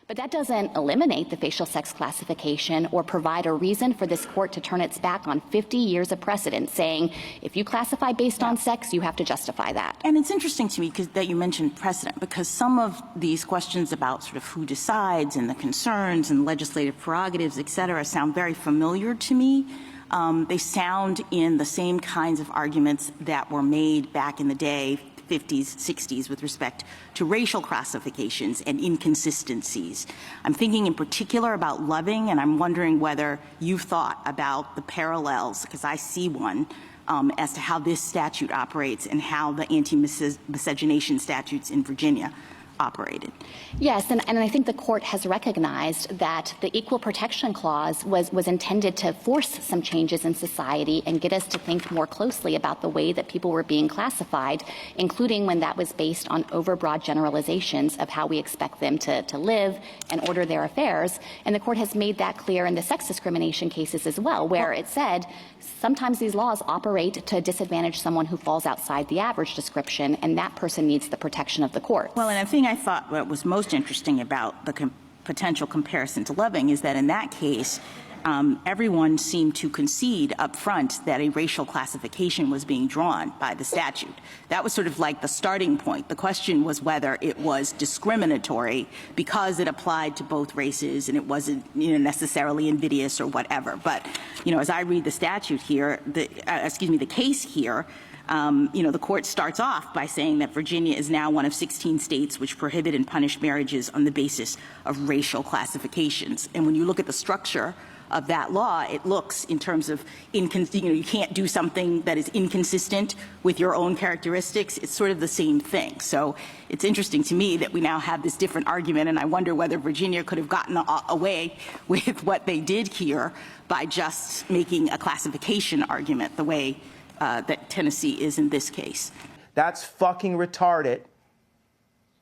But that doesn't eliminate the facial sex classification or provide a reason for this court to turn its back on 50 years of precedent saying if you classify based on sex, you have to justify that. And it's interesting to me that you mentioned precedent, because some of these questions about sort of who decides and the concerns and legislative prerogatives, et cetera, sound very familiar to me. They sound in the same kinds of arguments that were made back in the day, 50s, 60s, with respect to racial classifications and inconsistencies. I'm thinking in particular about Loving, and I'm wondering whether you've thought about the parallels, because I see one, as to how this statute operates and how the anti-miscegenation statutes in Virginia operated. Yes, and I think the court has recognized that the Equal Protection Clause was intended to force some changes in society and get us to think more closely about the way that people were being classified, including when that was based on overbroad generalizations of how we expect them to live and order their affairs. And the court has made that clear in the sex discrimination cases as well, where it said sometimes these laws operate to disadvantage someone who falls outside the average description, and that person needs the protection of the court. Well, and the thing I thought what was most interesting about the potential comparison to Loving is that in that case, everyone seemed to concede up front that a racial classification was being drawn by the statute. That was sort of like the starting point. The question was whether it was discriminatory because it applied to both races and it wasn't, necessarily invidious or whatever. But, as I read the statute here, the case here, the court starts off by saying that Virginia is now one of 16 states which prohibit and punish marriages on the basis of racial classifications. And when you look at the structure of that law, it looks in terms of, you can't do something that is inconsistent with your own characteristics. It's sort of the same thing. So it's interesting to me that we now have this different argument, and I wonder whether Virginia could have gotten away with what they did here by just making a classification argument the way that Tennessee is in this case. That's fucking retarded.